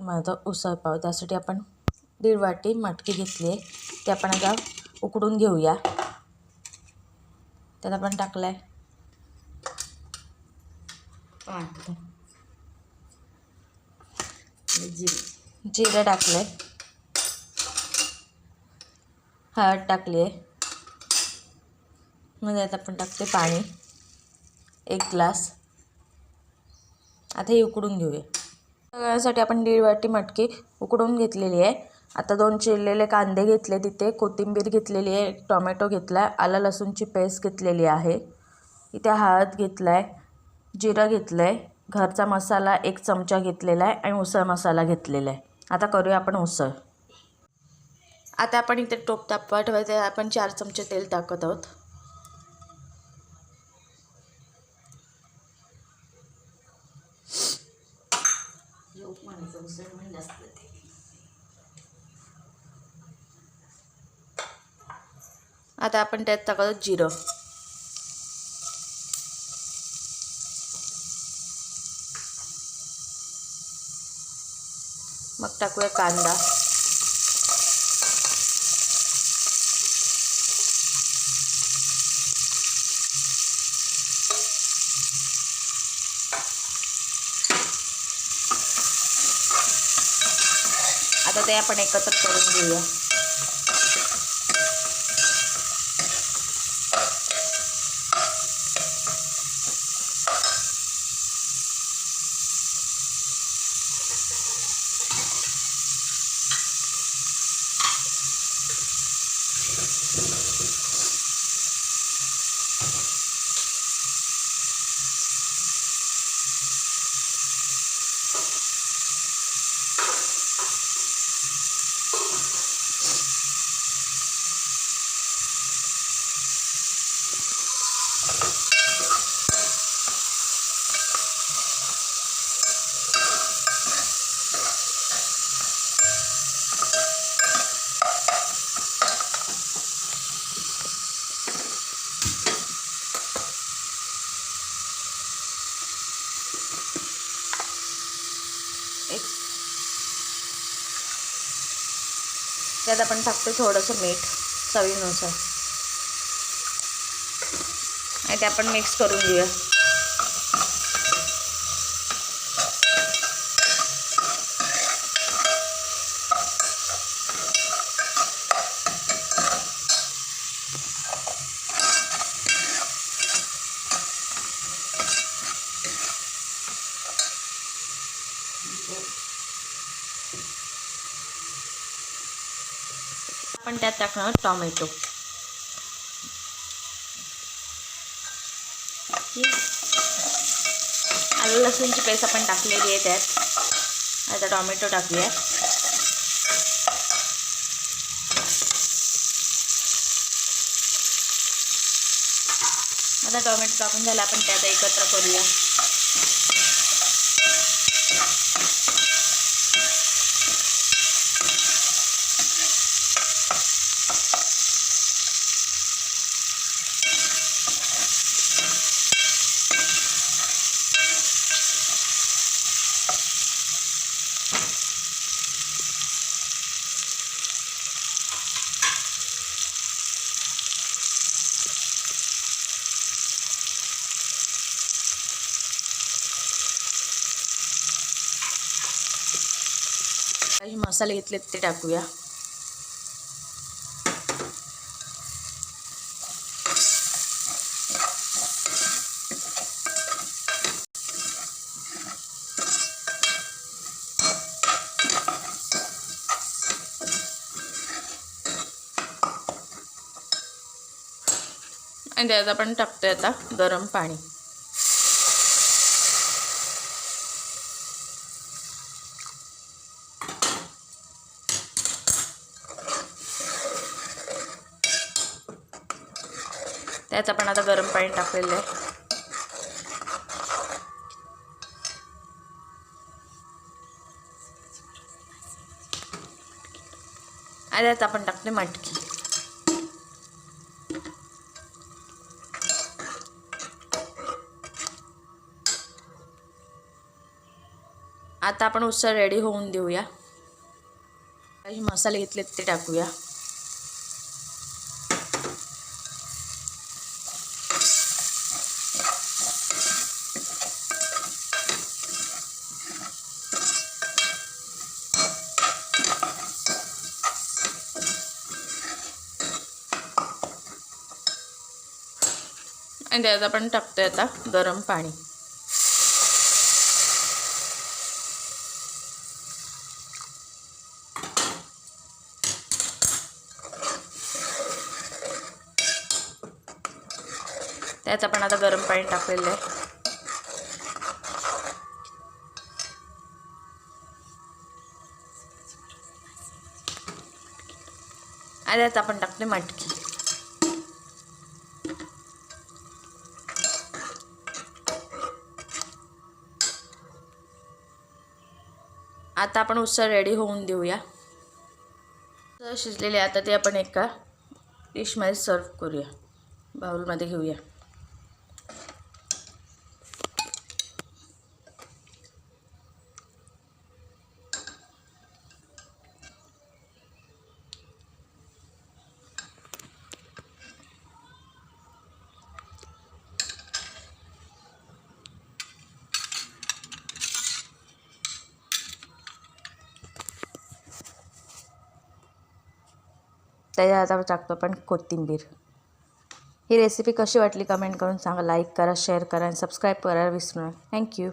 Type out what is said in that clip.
माझा उसळ पाव, त्यासाठी आपण 1.5 वाटी मटकी घेतली आहे. ते आपण आता उकडून घेऊया. त्यात आपण टाकलाय जिरं टाकलंय, हळद टाकली आहे. मग यात आपण टाकते पाणी 1 ग्लास. आता हे उकडून घेऊया. सगळ्यासाठी आपण 1.5 वाटी मटकी उकडून घेतलेली आहे. आता 2 चिरलेले कांदे घेतले, तिथे कोथिंबीर घेतलेली आहे, टोमॅटो घेतला, आलं लसूणची पेस्ट घेतलेली आहे. इथे हळद घेतलाय, जिरं घेतलंय, घरचा मसाला 1 चमचा घेतलेला आहे आणि उसळ मसाला घेतलेला आहे. आता करूया आपण उसळ. आता आपण इथे टोप तापवा ठेवायचं. आपण 4 चमचे तेल टाकत आहोत. आता आपण त्यात टाकत आहोत जिरं, मग टाकूया कांदा, आता ते आपण एकत्र करून घेऊया. त्यात आपण टाकतो थोडंसं मीठ चवीनुसार आणि ते आपण मिक्स करून घेऊया. आपण त्यात टाकणार टोमॅटो. आलं लसूणची पेस्ट आपण टाकलेली आहे त्यात. आता टोमॅटो टाकूया. आता टोमॅटो टाकून झाला, आपण त्यात एकत्र करूया. काही मसाले घेतलेत ते टाकूया. आणि त्यात आपण टाकतोय आता गरम पाणी. त्यात आपण आता गरम पाणी टाकलेलं आहे. आणि त्यात आपण टाकले मटकी. आता आपण उसळ रेडी होऊन देऊया. काही मसाले घेतलेत ते टाकूया. आणि त्यात आपण टाकतोय आता गरम पाणी. त्यात आपण आता गरम पाणी टाकलेलं आहे. आणि त्यात आपण टाकले मटकी. आता आपण उसळ रेडी होऊन देऊया. उसळ शिजलेली आता ते आपण एका डिशमध्ये सर्व करूया. बाउलमध्ये घेऊया. त्याच्यात आता टाकतो आपण कोथिंबीर. ही रेसिपी कशी वाटली कमेंट करून सांगा. लाईक करा, शेअर करा आणि सबस्क्राईब करायला विसरू नका. थँक्यू.